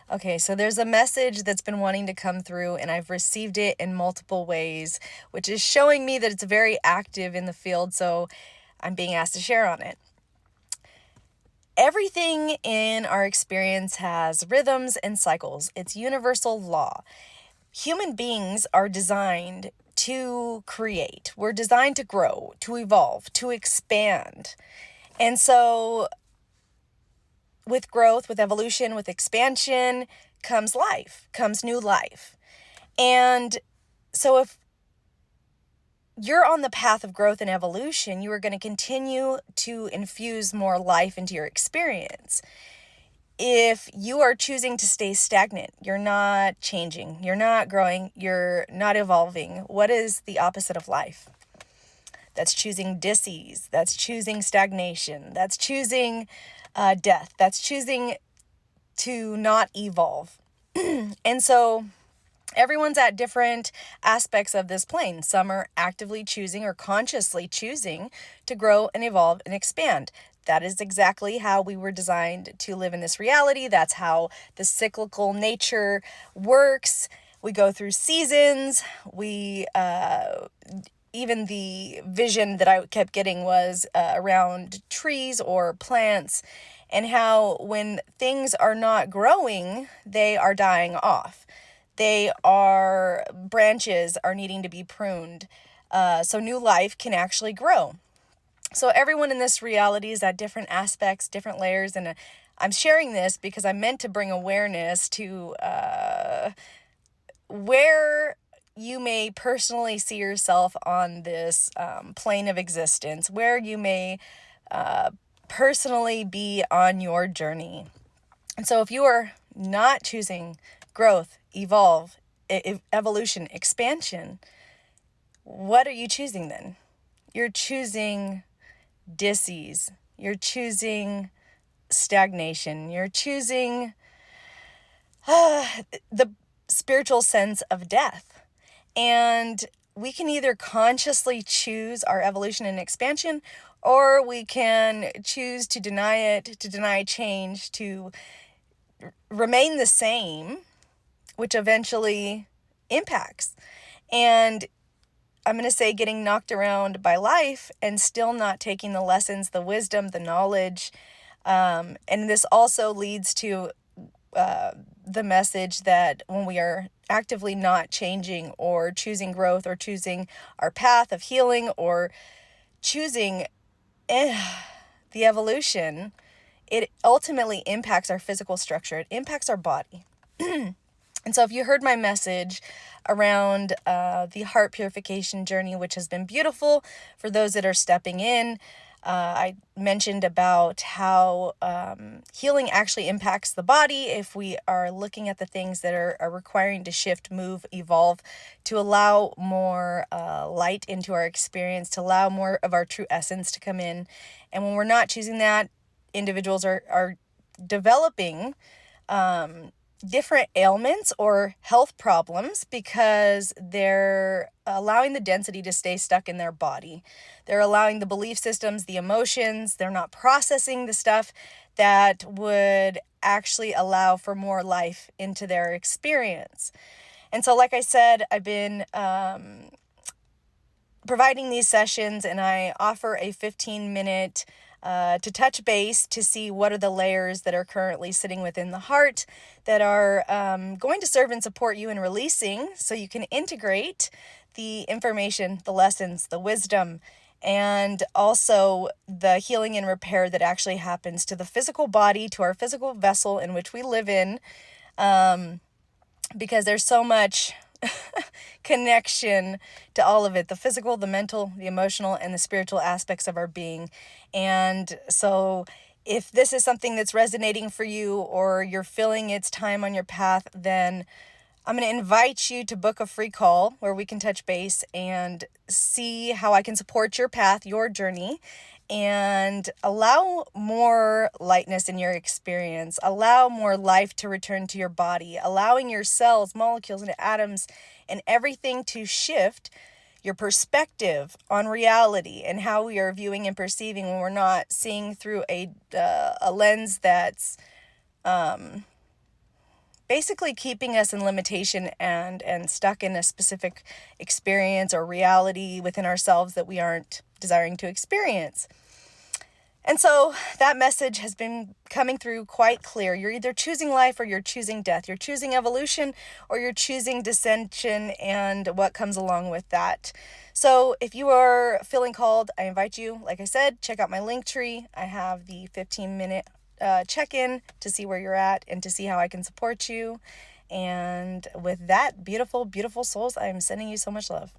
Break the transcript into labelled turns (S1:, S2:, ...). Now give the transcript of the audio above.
S1: Okay, so there's a message that's been wanting to come through, and I've received it in multiple ways, which is showing me that it's very active in the field, so I'm being asked to share on it. Everything in our experience has rhythms and cycles. It's universal law. Human beings are designed to create. We're designed to grow, to evolve, to expand. And so with growth, with evolution, with expansion comes life, comes new life. And so if you're on the path of growth and evolution, you are going to continue to infuse more life into your experience. If you are choosing to stay stagnant, you're not changing, you're not growing, you're not evolving, what is the opposite of life? That's choosing dis-ease, that's choosing stagnation, that's choosing death, that's choosing to not evolve. And so everyone's at different aspects of this plane. Some are actively choosing or consciously choosing to grow and evolve and expand. That is exactly how we were designed to live in this reality. That's how the cyclical nature works. We go through seasons. Even the vision that I kept getting was around trees or plants, and how when things are not growing, they are dying off. Branches are needing to be pruned, so new life can actually grow. So everyone in this reality is at different aspects, different layers, and I'm sharing this because I'm meant to bring awareness to where you may personally see yourself on this plane of existence, where you may personally be on your journey. And so if you are not choosing growth, evolution, expansion, what are you choosing then? You're choosing dis-ease. You're choosing stagnation. You're choosing the spiritual sense of death. And we can either consciously choose our evolution and expansion, or we can choose to deny it, to deny change, to remain the same, which eventually impacts. And I'm going to say getting knocked around by life and still not taking the lessons, the wisdom, the knowledge. And this also leads to the message that when we are actively not changing or choosing growth or choosing our path of healing or choosing the evolution, it ultimately impacts our physical structure. It impacts our body. And so if you heard my message around the heart purification journey, which has been beautiful for those that are stepping in, I mentioned about how healing actually impacts the body if we are looking at the things that are requiring to shift, move, evolve, to allow more light into our experience, to allow more of our true essence to come in. And when we're not choosing that, individuals are developing different ailments or health problems because they're allowing the density to stay stuck in their body. They're allowing the belief systems, the emotions, they're not processing the stuff that would actually allow for more life into their experience. And so, like I said, I've been providing these sessions, and I offer a 15-minute to touch base to see what are the layers that are currently sitting within the heart that are going to serve and support you in releasing, so you can integrate the information, the lessons, the wisdom, and also the healing and repair that actually happens to the physical body, to our physical vessel in which we live in, because there's so much connection to all of it, the physical, the mental, the emotional, and the spiritual aspects of our being. And so if this is something that's resonating for you, or you're feeling it's time on your path, then I'm going to invite you to book a free call where we can touch base and see how I can support your path, your journey, and allow more lightness in your experience, allow more life to return to your body, allowing your cells, molecules, and atoms and everything to shift your perspective on reality and how we are viewing and perceiving when we're not seeing through a lens that's basically keeping us in limitation and stuck in a specific experience or reality within ourselves that we aren't desiring to experience. And so that message has been coming through quite clear. You're either choosing life or you're choosing death. You're choosing evolution or you're choosing dissension and what comes along with that. So if you are feeling called, I invite you, like I said, check out my Linktree. I have the 15-minute check-in to see where you're at and to see how I can support you. And with that, beautiful, beautiful souls, I'm sending you so much love.